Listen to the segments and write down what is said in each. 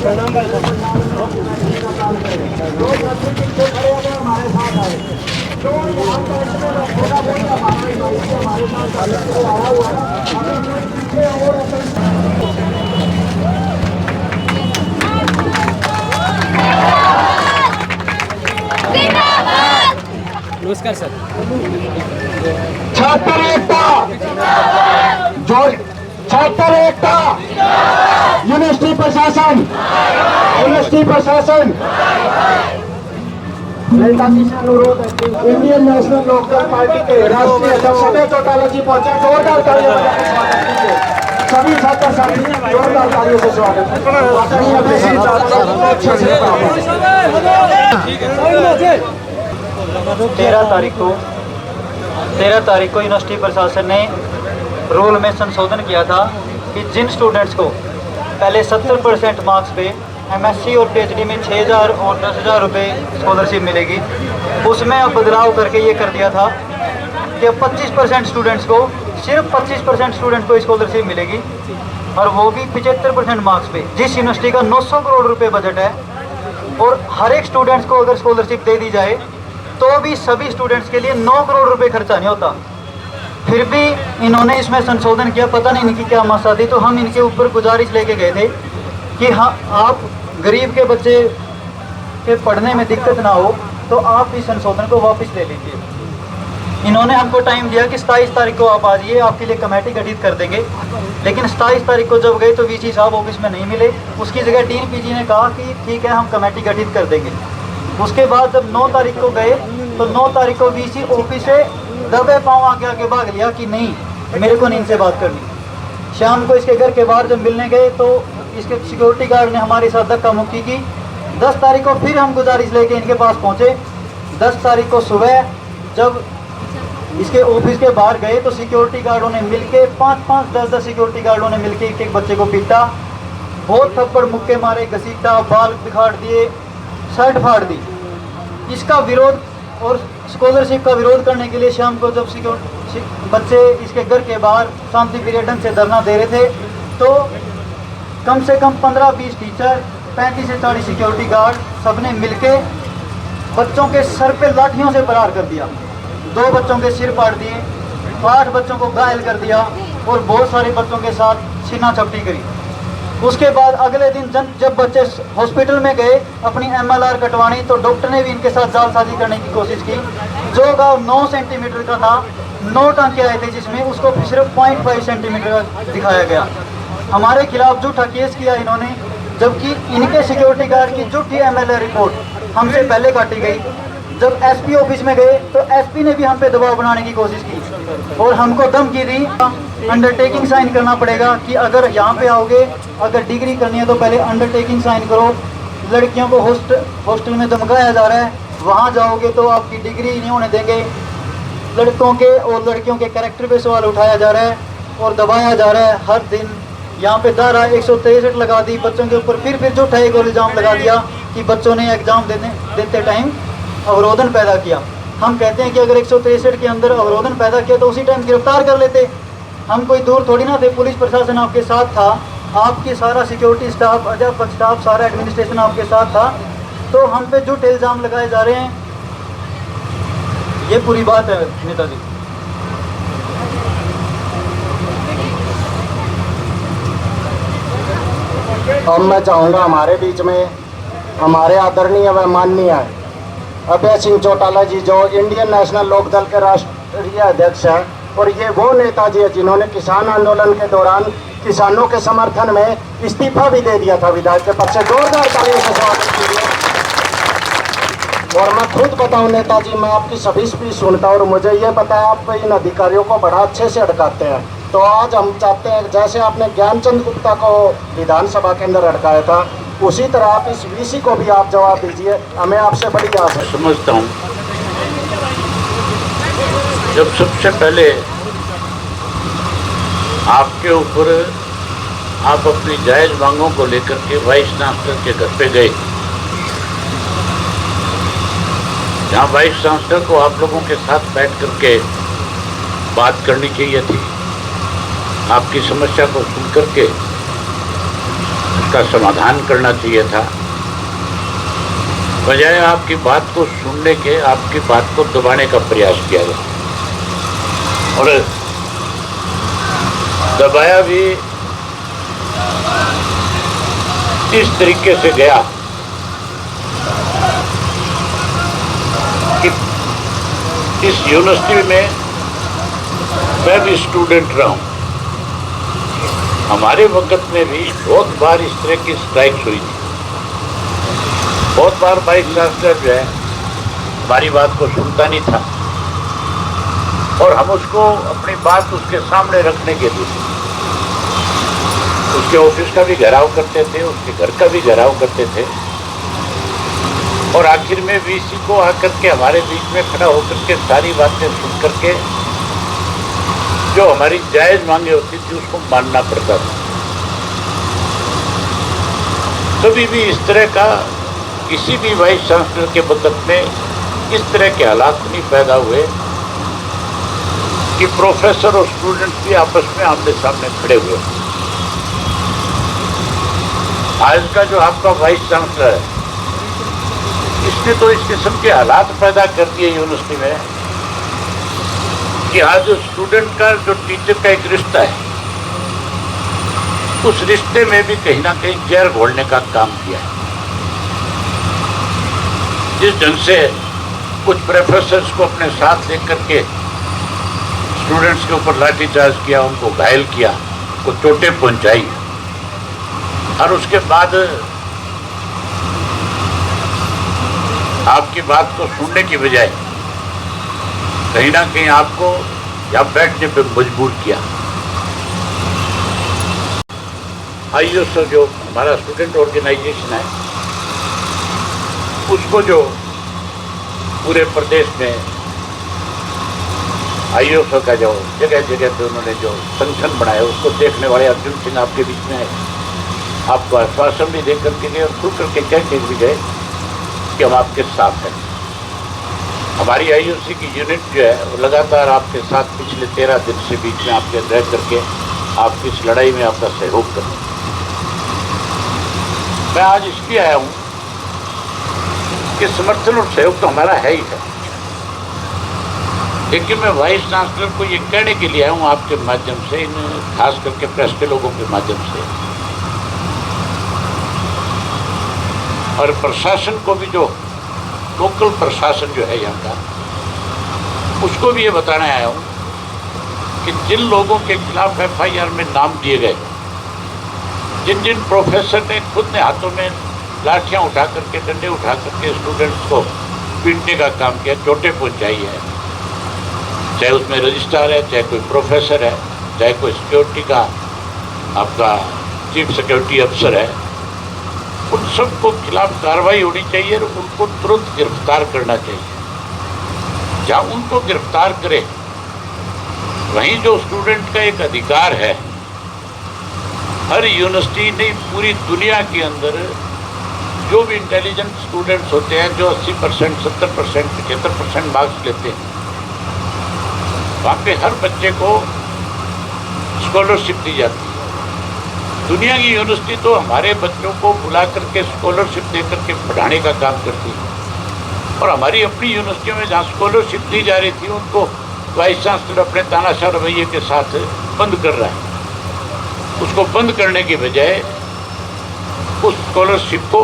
नमस्कार सर। छात्र एकता जो छात्र एकता यूनिवर्सिटी प्रशासन अनुरोध है कि इंडियन नेशनल लोकदल पार्टी के राष्ट्रीय अध्यक्ष अभय चौटाला जी पहुंचे। जोरदार तालियों से स्वागत कीजिए। सभी छात्र साथी जोरदार तालियों से स्वागत कीजिए। 13 तारीख को यूनिवर्सिटी प्रशासन ने रूल में संशोधन किया था कि जिन स्टूडेंट्स को पहले 70% मार्क्स पे एमएससी और पीएचडी में 6,000 और 10,000 रुपये स्कॉलरशिप मिलेगी, उसमें अब बदलाव करके ये कर दिया था कि 25% स्टूडेंट्स को, सिर्फ 25% स्टूडेंट्स को स्कॉलरशिप मिलेगी, और वो भी 75% मार्क्स पे। जिस यूनिवर्सिटी का 900 करोड़ रुपये बजट है और हर एक स्टूडेंट्स को अगर स्कॉलरशिप दे दी जाए तो भी सभी स्टूडेंट्स के लिए 9 करोड़ रुपए खर्चा नहीं होता। फिर भी इन्होंने इसमें संशोधन किया, पता नहीं इनकी क्या मकसद थी। तो हम इनके ऊपर गुजारिश लेके गए थे कि हाँ, आप गरीब के बच्चे के पढ़ने में दिक्कत ना हो तो आप इस संशोधन को वापस ले लीजिए। इन्होंने हमको टाइम दिया कि 27 तारीख को आप आ जाइए, आपके लिए कमेटी गठित कर देंगे। लेकिन 27 तारीख को जब गए तो वीसी साहब ऑफिस में नहीं मिले। उसकी जगह डीन पीजी ने कहा कि ठीक है, हम कमेटी गठित कर देंगे। उसके बाद जब 9 तारीख को गए तो 9 तारीख को वीसी ऑफिस से दबे पाँव आगे भाग लिया कि नहीं, मेरे को नहीं इनसे बात करनी। शाम को इसके घर के बाहर जब मिलने गए तो इसके सिक्योरिटी गार्ड ने हमारे साथ धक्का मुक्की की। 10 तारीख को फिर हम गुजारिश लेके इनके पास पहुंचे। 10 तारीख को सुबह जब इसके ऑफिस के बाहर गए तो सिक्योरिटी गार्डों ने मिलके 5-5, 10-10 सिक्योरिटी गार्डों ने मिलके एक बच्चे को पीटा, बहुत थप्पड़ मुक्के मारे, घसीटा, बाल बिखाड़ दिए, शर्ट फाड़ दी। इसका विरोध और स्कॉलरशिप का विरोध करने के लिए शाम को जब बच्चे इसके घर के बाहर शांति पीरियड से धरना दे रहे थे तो कम से कम 15-20 टीचर, 35 से 40 सिक्योरिटी गार्ड सबने मिलके बच्चों के सर पे लाठियों से प्रहार कर दिया। 2 बच्चों के सिर फाड़ दिए, 8 बच्चों को घायल कर दिया और बहुत सारे बच्चों के साथ छीना झपटी करी। उसके बाद अगले दिन जब बच्चे हॉस्पिटल में गए अपनी MLR कटवानी तो डॉक्टर ने भी इनके साथ जालसाजी करने की कोशिश की। जो गाँव 9 सेंटीमीटर का था, 9 टांके आए थे जिसमें उसको सिर्फ 0.5 सेंटीमीटर का दिखाया गया। हमारे खिलाफ झूठा केस किया इन्होंने, जबकि इनके सिक्योरिटी गार्ड की झूठी MLR रिपोर्ट हमसे पहले काटी गई। जब SP ऑफिस में गए तो SP ने भी हम पे दबाव बनाने की कोशिश की और हमको धमकी दी, अंडरटेकिंग साइन करना पड़ेगा कि अगर यहाँ पे आओगे, अगर डिग्री करनी है तो पहले अंडरटेकिंग साइन करो। लड़कियों को हॉस्टल में धमकाया जा रहा है, वहाँ जाओगे तो आपकी डिग्री नहीं होने देंगे। लड़कों के और लड़कियों के कैरेक्टर पे सवाल उठाया जा रहा है और दबाया जा रहा है हर दिन। यहाँ पे धारा 163 लगा दी बच्चों के ऊपर। फिर झूठा एक और इल्ज़ाम लगा दिया कि बच्चों ने एग्ज़ाम देते टाइम अवरोधन पैदा किया। हम कहते हैं कि अगर 163 के अंदर अवरोधन पैदा किया तो उसी टाइम गिरफ्तार कर लेते। हम कोई दूर थोड़ी ना थे, पुलिस प्रशासन आपके साथ था, आपकी सारा सिक्योरिटी स्टाफ, अध्यापक स्टाफ, सारा एडमिनिस्ट्रेशन आपके साथ था। तो हम पे झूठे इल्ज़ाम लगाए जा रहे हैं, ये पूरी बात है नेताजी। अब मैं चाहूँगा हमारे बीच में हमारे आदरणीय व माननीय अभय सिंह चौटाला जी, जो इंडियन नेशनल लोकदल के राष्ट्रीय अध्यक्ष हैं, और ये वो नेताजी है जिन्होंने किसान आंदोलन के दौरान किसानों के समर्थन में इस्तीफा भी दे दिया था विधायक के पद से। जोरदार तालियों से स्वागत कीजिए। और मैं खुद बताऊं नेताजी, मैं आपकी सभी स्पीच सुनता और मुझे ये पता है आप इन अधिकारियों को बड़ा अच्छे से अटकाते हैं। तो आज हम चाहते हैं जैसे आपने ज्ञानचंद गुप्ता को विधानसभा के अंदर अटकाया था, उसी तरह आप इस वीसी को भी आप जवाब दीजिए। हमें आपसे बड़ी आस है। समझता हूँ जब सबसे पहले आपके ऊपर आप अपनी जायज़ मांगों को लेकर के वाइस चांसलर के घर पे गए, जहाँ वाइस चांसलर को आप लोगों के साथ बैठ करके बात करनी चाहिए थी, आपकी समस्या को सुन करके उसका समाधान करना चाहिए था, बजाय आपकी बात को सुनने के आपकी बात को दबाने का प्रयास किया गया। और दबाया भी इस तरीके से गया कि इस यूनिवर्सिटी में मैं भी स्टूडेंट रहा हूं। हमारे वक्त में भी बहुत बार इस तरह की स्ट्राइक्स हुई थी। बहुत बार वाइस चांसलर जो है हमारी बात को सुनता नहीं था और हम उसको अपनी बात उसके सामने रखने के लिए उसके ऑफिस का भी घेराव करते थे, उसके घर का भी घेराव करते थे और आखिर में वीसी को आकर के हमारे बीच में खड़ा होकर के सारी बातें सुन करके जो हमारी जायज मांगे होती थी उसको मानना पड़ता था। कभी भी इस तरह का किसी भी वाइस चांसलर के वक्त में इस तरह के हालात नहीं पैदा हुए कि प्रोफेसर और स्टूडेंट भी आपस में आमने सामने खड़े हुए। आज का जो आपका वाइस चांसलर है इसने तो इस किस्म के हालात पैदा कर दिए यूनिवर्सिटी में कि आज जो स्टूडेंट का जो टीचर का एक रिश्ता है उस रिश्ते में भी कहीं ना कहीं जहर घोलने का काम किया है। जिस ढंग से कुछ प्रोफेसर्स को अपने साथ लेकर के स्टूडेंट्स के ऊपर लाठीचार्ज किया, उनको घायल किया, उनको चोटें पहुंचाई और उसके बाद आपकी बात को सुनने की बजाय कहीं ना कहीं आपको यहाँ बैठने पे मजबूर किया। आईओएस जो हमारा स्टूडेंट ऑर्गेनाइजेशन है उसको जो पूरे प्रदेश में आईओएस का जो जगह जगह पे उन्होंने जो संगठन बनाया उसको देखने वाले अर्जुन सिंह आपके बीच में आपको आश्वासन भी दे करके गए और खुल करके कह के भी गए कि हम आपके साथ हैं। हमारी आईओसी की यूनिट जो है वो लगातार आपके साथ पिछले 13 दिन से बीच में आपके रह करके आपकी इस लड़ाई में आपका सहयोग कर। मैं आज इसलिए आया हूँ कि समर्थन और सहयोग तो हमारा है ही है, लेकिन मैं वाइस चांसलर को ये कहने के लिए आया हूँ आपके माध्यम से, इन खास करके प्रेस के लोगों के माध्यम से और प्रशासन को भी, जो लोकल प्रशासन जो है यहाँ का उसको भी ये बताने आया हूँ कि जिन लोगों के खिलाफ एफआईआर में नाम दिए गए, जिन जिन प्रोफेसर ने खुद ने हाथों में लाठियाँ उठा करके, डंडे उठा करके स्टूडेंट्स को पीटने का काम किया, चोटें पहुँचाई है, चाहे उसमें रजिस्ट्रार है, चाहे कोई प्रोफेसर है, चाहे कोई सिक्योरिटी का आपका चीफ सिक्योरिटी अफसर है, उन सबको खिलाफ कार्रवाई होनी चाहिए और उनको तुरंत गिरफ्तार करना चाहिए। जहाँ उनको गिरफ्तार करें वहीं जो स्टूडेंट का एक अधिकार है, हर यूनिवर्सिटी नहीं पूरी दुनिया के अंदर जो भी इंटेलिजेंट स्टूडेंट्स होते हैं जो 80%, 70%, 75% मार्क्स लेते हैं, वहाँ पे हर बच्चे को स्कॉलरशिप दी जाती है। दुनिया की यूनिवर्सिटी तो हमारे बच्चों को बुला करके स्कॉलरशिप दे करके पढ़ाने का काम करती है और हमारी अपनी यूनिवर्सिटियों में जहाँ स्कॉलरशिप दी जा रही थी उनको वाइस चांसलर अपने तानाशाह रवैये के साथ बंद कर रहा है। उसको बंद करने की बजाय उस स्कॉलरशिप को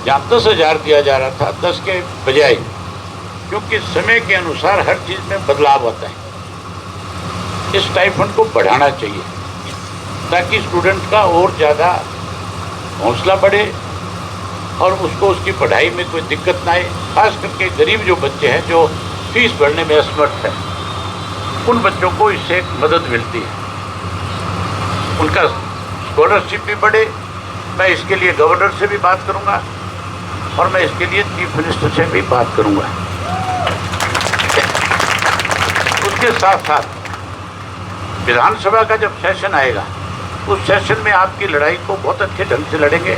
जहाँ 10,000 दिया जा रहा था 10 के बजाय, क्योंकि समय के अनुसार हर चीज़ में बदलाव आता है, इस स्टाइपेंड को बढ़ाना चाहिए ताकि स्टूडेंट का और ज़्यादा हौसला बढ़े और उसको उसकी पढ़ाई में कोई दिक्कत ना आए। खास करके गरीब जो बच्चे हैं जो फीस भरने में असमर्थ हैं, उन बच्चों को इससे मदद मिलती है, उनका स्कॉलरशिप भी बढ़े। मैं इसके लिए गवर्नर से भी बात करूंगा और मैं इसके लिए चीफ मिनिस्टर से भी बात करूंगा। उसके साथ साथ विधानसभा का जब सेशन आएगा उस सेशन में आपकी लड़ाई को बहुत अच्छे ढंग से लड़ेंगे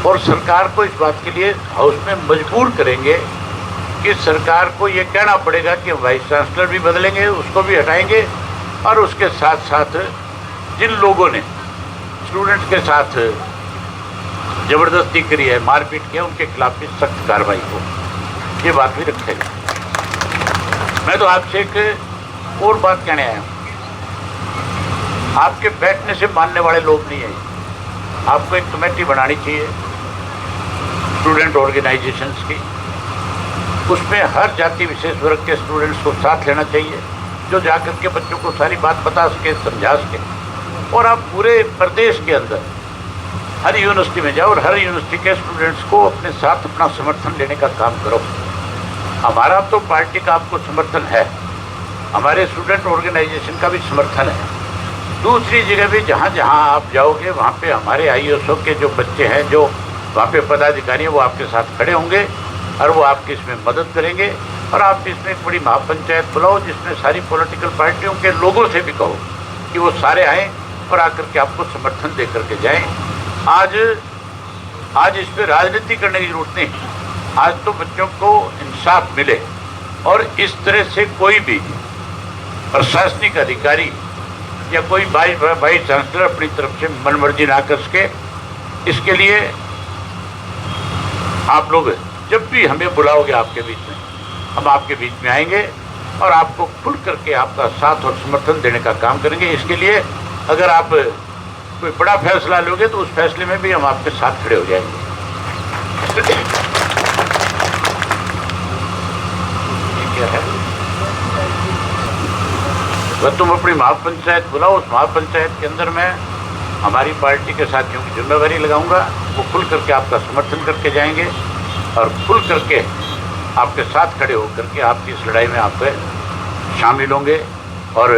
और सरकार को इस बात के लिए हाउस में मजबूर करेंगे कि सरकार को ये कहना पड़ेगा कि वाइस चांसलर भी बदलेंगे, उसको भी हटाएंगे और उसके साथ साथ जिन लोगों ने स्टूडेंट्स के साथ ज़बरदस्ती करी है, मारपीट किया, उनके खिलाफ भी सख्त कार्रवाई हो, ये बात भी रखेगा। मैं तो आपसे एक और बात कहने आया हूँ, आपके बैठने से मानने वाले लोग नहीं हैं। आपको एक कमेटी बनानी चाहिए स्टूडेंट ऑर्गेनाइजेशंस की, उसमें हर जाति विशेष वर्ग के स्टूडेंट्स को साथ लेना चाहिए, जो जाकर के बच्चों को सारी बात बता सके, समझा सके। और आप पूरे प्रदेश के अंदर हर यूनिवर्सिटी में जाओ और हर यूनिवर्सिटी के स्टूडेंट्स को अपने साथ अपना समर्थन लेने का काम करो। हमारा तो पार्टी का आपको समर्थन है, हमारे स्टूडेंट ऑर्गेनाइजेशन का भी समर्थन है। दूसरी जगह भी जहाँ जहाँ आप जाओगे वहाँ पे हमारे ISO के जो बच्चे हैं, जो वहाँ पे पदाधिकारी हैं, वो आपके साथ खड़े होंगे और वो आपकी इसमें मदद करेंगे। और आप इसमें एक बड़ी महापंचायत बुलाओ जिसमें सारी पॉलिटिकल पार्टियों के लोगों से भी कहो कि वो सारे आएँ और आकर के आपको समर्थन दे करके जाएँ। आज इस पर राजनीति करने की जरूरत नहीं, आज तो बच्चों को इंसाफ मिले और इस तरह से कोई भी प्रशासनिक अधिकारी या कोई वाइस चांसलर अपनी तरफ से मनमर्जी ना कर सके। इसके लिए आप लोग जब भी हमें बुलाओगे आपके बीच में, हम आपके बीच में आएंगे और आपको खुल करके आपका साथ और समर्थन देने का काम करेंगे। इसके लिए अगर आप कोई बड़ा फैसला लोगे तो उस फैसले में भी हम आपके साथ खड़े हो जाएंगे। ये क्या है? वह तुम अपनी महापंचायत बुलाओ, उस महापंचायत के अंदर मैं हमारी पार्टी के साथियों की जिम्मेवारी लगाऊंगा, वो खुल करके आपका समर्थन करके जाएंगे और खुल करके आपके साथ खड़े होकर के आपकी इस लड़ाई में आप शामिल होंगे। और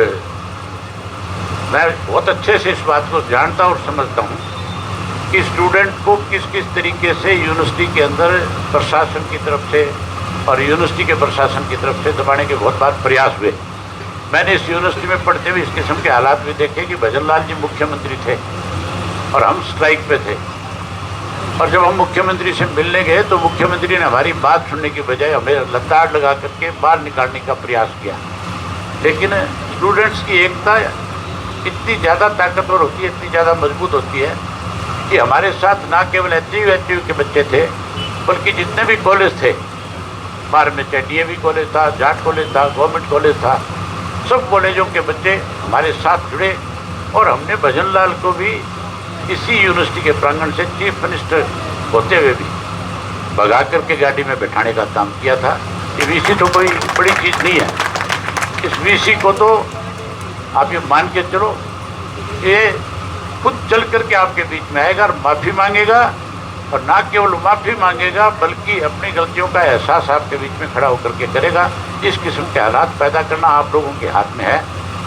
मैं बहुत अच्छे से इस बात को जानता और समझता हूँ कि स्टूडेंट को किस किस तरीके से यूनिवर्सिटी के अंदर प्रशासन की तरफ से और यूनिवर्सिटी के प्रशासन की तरफ से दबाने के बहुत बार प्रयास हुए। मैंने इस यूनिवर्सिटी में पढ़ते हुए इस किस्म के हालात भी देखे कि भजन लाल जी मुख्यमंत्री थे और हम स्ट्राइक पे थे, और जब हम मुख्यमंत्री से मिलने गए तो मुख्यमंत्री ने हमारी बात सुनने की बजाय हमें लताड़ लगा करके बाहर निकालने का प्रयास किया। लेकिन स्टूडेंट्स की एकता इतनी ज़्यादा ताकतवर होती है, इतनी ज़्यादा मजबूत होती है कि हमारे साथ ना केवल HU के बच्चे थे बल्कि जितने भी कॉलेज थे, बाहर में चाहे DAV कॉलेज था, जाट कॉलेज था, गवर्नमेंट कॉलेज था, सब कॉलेजों के बच्चे हमारे साथ जुड़े। और हमने भजन लाल को भी इसी यूनिवर्सिटी के प्रांगण से चीफ मिनिस्टर होते हुए भी भगा करके गाड़ी में बैठाने का काम किया था। ये VC तो कोई बड़ी चीज़ नहीं है। इस VC को तो आप ये मान के चलो, ये खुद चल करके आपके बीच में आएगा और माफ़ी मांगेगा, और ना केवल माफ़ी मांगेगा बल्कि अपनी गलतियों का एहसास आपके बीच में खड़ा होकर के करेगा। इस किस्म के हालात पैदा करना आप लोगों के हाथ में है।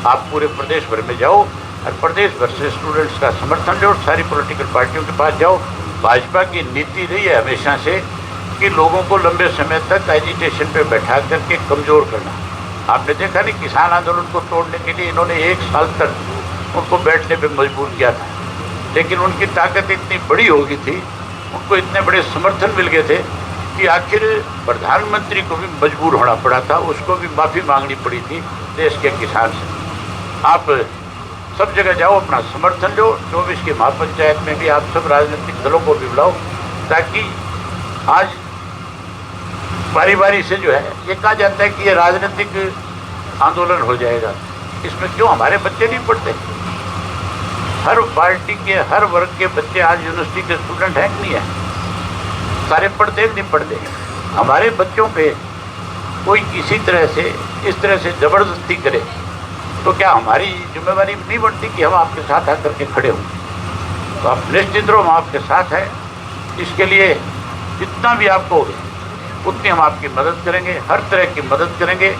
आप पूरे प्रदेश भर में जाओ और प्रदेश भर से स्टूडेंट्स का समर्थन लो, सारी पॉलिटिकल पार्टियों के पास जाओ। भाजपा की नीति रही है हमेशा से कि लोगों को लंबे समय तक एजिटेशन पे बैठा करके कमज़ोर करना। आपने देखा नहीं, किसान आंदोलन को तोड़ने के लिए इन्होंने 1 साल तक उनको बैठने पे मजबूर किया था, लेकिन उनकी ताकत इतनी बड़ी हो गई थी, उनको इतने बड़े समर्थन मिल गए थे कि आखिर प्रधानमंत्री को भी मजबूर होना पड़ा था, उसको भी माफ़ी मांगनी पड़ी थी देश के किसान से। आप सब जगह जाओ, अपना समर्थन लो। 24 की महापंचायत में भी आप सब राजनीतिक दलों को भी बुलाओ, ताकि आज बारी बारी से जो है, ये कहा जाता है कि ये राजनीतिक आंदोलन हो जाएगा, इसमें क्यों हमारे बच्चे नहीं पढ़ते? हर पार्टी के हर वर्ग के बच्चे आज यूनिवर्सिटी के स्टूडेंट हैं कि नहीं है? सारे पढ़ते नहीं पढ़ते? हमारे बच्चों पे कोई किसी तरह से इस तरह से ज़बरदस्ती करे तो क्या हमारी जिम्मेवारी नहीं बनती कि हम आपके साथ आकर के खड़े हों? तो आप निश्चित रहो, हम आपके साथ हैं। इसके लिए जितना भी आपको होगा उतनी हम आपकी मदद करेंगे, हर तरह की मदद करेंगे,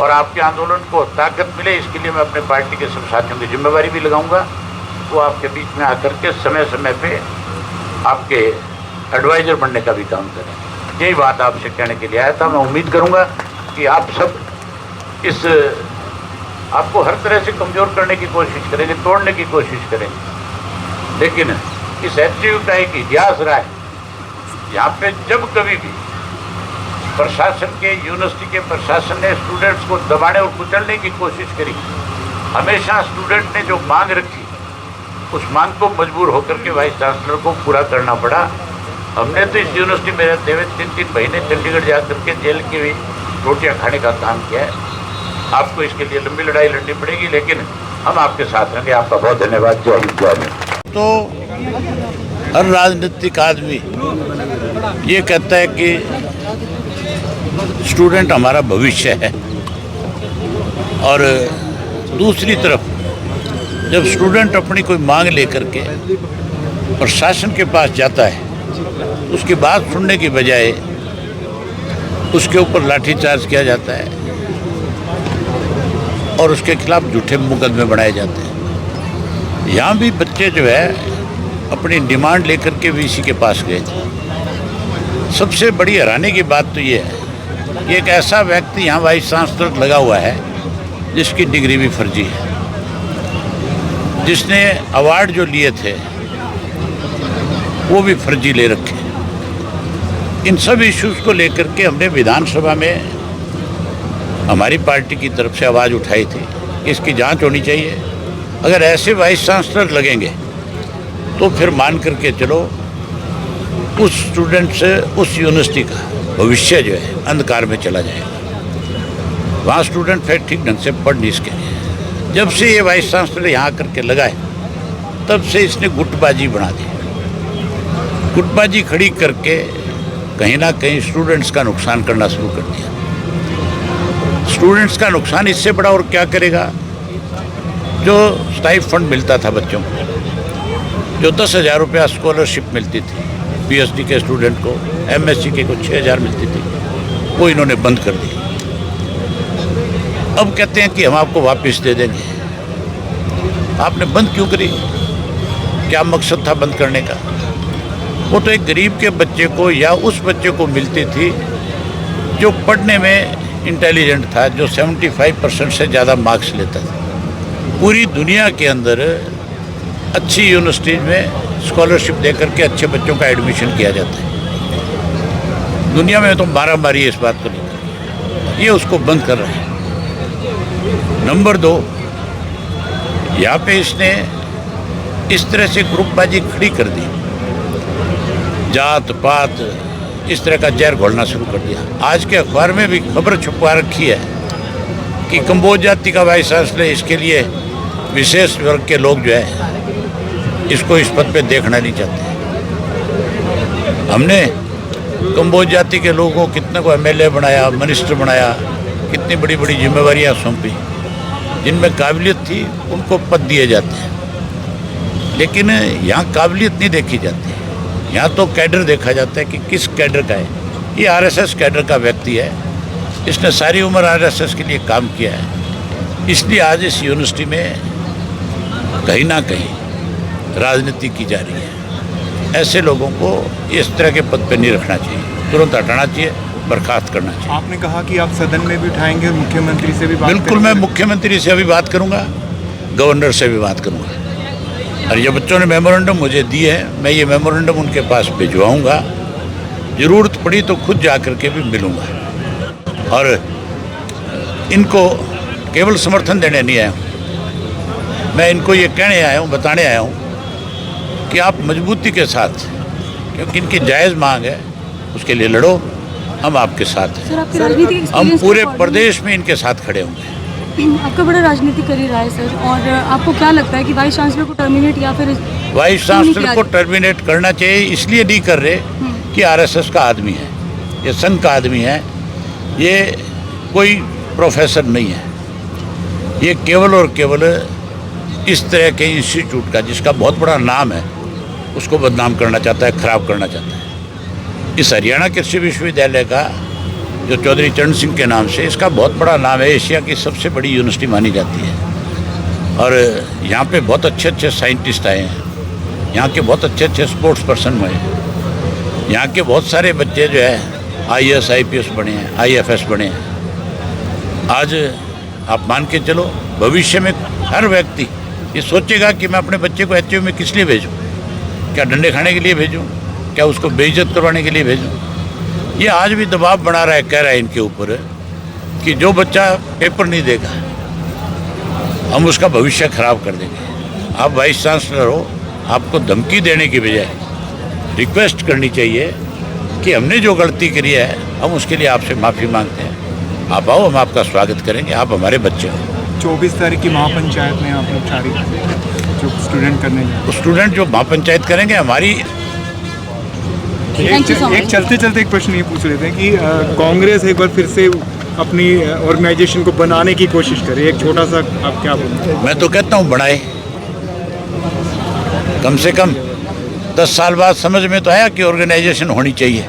और आपके आंदोलन को ताकत मिले इसके लिए मैं अपने पार्टी के सब साथियों की जिम्मेवारी भी लगाऊंगा। वो आपके बीच में आकर के समय समय पे आपके एडवाइज़र बनने का भी काम करें। यही बात आपसे कहने के लिए आया था। मैं उम्मीद करूंगा कि आप सब इस आपको हर तरह से कमज़ोर करने की कोशिश करेंगे, तोड़ने की कोशिश करेंगे, लेकिन इस HU का एक इतिहास रहा है, यहाँ पे जब कभी भी प्रशासन के यूनिवर्सिटी के प्रशासन ने स्टूडेंट्स को दबाने और कुचलने की कोशिश करी, हमेशा स्टूडेंट ने जो मांग रखी उस मांग को मजबूर होकर के वाइस चांसलर को पूरा करना पड़ा। हमने तो इस यूनिवर्सिटी में रहते हुए 3-3 महीने चंडीगढ़ जा करके जेल की भी रोटियां खाने का काम किया है। आपको इसके लिए लंबी लड़ाई लड़नी पड़ेगी, लेकिन हम आपके साथ रहेंगे। आपका बहुत धन्यवाद। जय हिंद, जय हिंद। तो हर राजनीतिक आदमी ये कहता है कि स्टूडेंट हमारा भविष्य है, और दूसरी तरफ जब स्टूडेंट अपनी कोई मांग लेकर के प्रशासन के पास जाता है, उसकी बात सुनने की बजाय उसके ऊपर लाठीचार्ज किया जाता है और उसके खिलाफ झूठे मुकदमे बनाए जाते हैं। यहाँ भी बच्चे जो है अपनी डिमांड लेकर के वीसी के पास गए थे। सबसे बड़ी हैरानी की बात तो ये है कि एक ऐसा व्यक्ति यहाँ वाइस चांसलर लगा हुआ है जिसकी डिग्री भी फर्जी है, जिसने अवार्ड जो लिए थे वो भी फर्जी ले रखे। इन सब इश्यूज़ को लेकर के हमने विधानसभा में हमारी पार्टी की तरफ से आवाज़ उठाई थी कि इसकी जांच होनी चाहिए। अगर ऐसे वाइस चांसलर लगेंगे तो फिर मान करके चलो उस स्टूडेंट से, उस यूनिवर्सिटी का भविष्य जो है अंधकार में चला जाएगा। वहाँ स्टूडेंट फिर ठीक ढंग से पढ़ नहीं सकेंगे। जब से ये वाइस चांसलर यहाँ करके लगा है तब से इसने गुटबाजी बना दी। गुटबाजी खड़ी करके कहीं ना कहीं स्टूडेंट्स का नुकसान करना शुरू कर दिया। स्टूडेंट्स का नुकसान इससे बड़ा और क्या करेगा। जो स्टाइपेंड मिलता था बच्चों को, जो 10,000 रुपया स्कॉलरशिप मिलती थी पीएचडी के स्टूडेंट को, एमएससी के को 6,000 मिलती थी, वो इन्होंने बंद कर दी। अब कहते हैं कि हम आपको वापस दे देंगे। आपने बंद क्यों करी? क्या मकसद था बंद करने का? वो तो एक गरीब के बच्चे को या उस बच्चे को मिलती थी जो पढ़ने में इंटेलिजेंट था, जो 75% से ज़्यादा मार्क्स लेता था। पूरी दुनिया के अंदर अच्छी यूनिवर्सिटीज़ में स्कॉलरशिप देकर के अच्छे बच्चों का एडमिशन किया जाता है। दुनिया में तो मारामारी है इस बात को लेकर, ये उसको बंद कर रहे हैं। नंबर 2, यहाँ पे इसने इस तरह से ग्रुपबाजी खड़ी कर दी, जात पात इस तरह का जहर घोलना शुरू कर दिया। आज के अखबार में भी खबर छुपा रखी है कि कंबोज जाति का वाइस चांसलर, इसके लिए विशेष वर्ग के लोग जो है इसको इस पद पे देखना नहीं चाहते। हमने कंबोज जाति के लोगों को कितने को एमएलए बनाया, मिनिस्टर बनाया, कितनी बड़ी बड़ी जिम्मेवारियां सौंपी। जिनमें काबिलियत थी उनको पद दिए जाते हैं, लेकिन यहाँ काबिलियत नहीं देखी जाती। यहाँ तो कैडर देखा जाता है कि किस कैडर का है। ये आरएसएस कैडर का व्यक्ति है, इसने सारी उम्र आरएसएस के लिए काम किया है। इसलिए आज इस यूनिवर्सिटी में कहीं ना कहीं राजनीति की जा रही है। ऐसे लोगों को इस तरह के पद पर नहीं रखना चाहिए, तुरंत हटाना चाहिए, बर्खास्त करना चाहिए। आपने कहा कि आप सदन में भी उठाएंगे और मुख्यमंत्री से भी बात बिल्कुल, मैं मुख्यमंत्री से भी बात करूंगा, गवर्नर से भी बात करूंगा। और ये बच्चों ने मेमोरेंडम मुझे दिए हैं, मैं ये मेमोरेंडम उनके पास भिजवाऊंगा। ज़रूरत पड़ी तो खुद जा कर के भी मिलूंगा। और इनको केवल समर्थन देने नहीं आया हूँ, मैं इनको ये कहने आया हूँ, बताने आया हूँ कि आप मजबूती के साथ, क्योंकि इनकी जायज़ मांग है, उसके लिए लड़ो, हम आपके साथ हैं। हम पूरे प्रदेश में इनके साथ खड़े होंगे। आपका बड़ा राजनीतिक करियर रहा है सर, और आपको क्या लगता है कि वाइस चांसलर को टर्मिनेट या फिर वाइस चांसलर को टर्मिनेट करना चाहिए? इसलिए नहीं कर रहे कि आरएसएस का आदमी है, ये संघ का आदमी है, ये कोई प्रोफेसर नहीं है। ये केवल और केवल इस तरह के इंस्टीट्यूट का, जिसका बहुत बड़ा नाम है, उसको बदनाम करना चाहता है, ख़राब करना चाहता है। इस हरियाणा कृषि विश्वविद्यालय का जो चौधरी चरण सिंह के नाम से, इसका बहुत बड़ा नाम है, एशिया की सबसे बड़ी यूनिवर्सिटी मानी जाती है। और यहाँ पे बहुत अच्छे अच्छे साइंटिस्ट आए हैं, यहाँ के बहुत अच्छे अच्छे स्पोर्ट्स पर्सन हुए हैं, यहाँ के बहुत सारे बच्चे जो है आईएएस आईपीएस बने हैं, आईएफएस बने हैं। आज आप मान के चलो, भविष्य में हर व्यक्ति ये सोचेगा कि मैं अपने बच्चे को एचयू में किस लिए भेजूँ? क्या डंडे खाने के लिए भेजूँ? क्या उसको बेइज्जत करवाने के लिए भेजूँ? ये आज भी दबाव बना रहा है, कह रहा है इनके ऊपर कि जो बच्चा पेपर नहीं देगा हम उसका भविष्य खराब कर देंगे। आप वाइस चांसलर हो, आपको धमकी देने की बजाय रिक्वेस्ट करनी चाहिए कि हमने जो गलती करी है हम उसके लिए आपसे माफ़ी मांगते हैं, आप आओ, हम आपका स्वागत करेंगे, आप हमारे बच्चे हो। 24 तारीख की महापंचायत में आप लोग सारी जो स्टूडेंट करने जाए, तो स्टूडेंट जो महापंचायत करेंगे हमारी। एक चलते चलते एक प्रश्न ये पूछ लेते हैं कि कांग्रेस एक बार फिर से अपनी ऑर्गेनाइजेशन को बनाने की कोशिश करे, एक छोटा सा आप क्या बोलते हैं? मैं तो कहता हूँ बढ़ाए, कम से कम 10 साल बाद समझ में तो आया कि ऑर्गेनाइजेशन होनी चाहिए।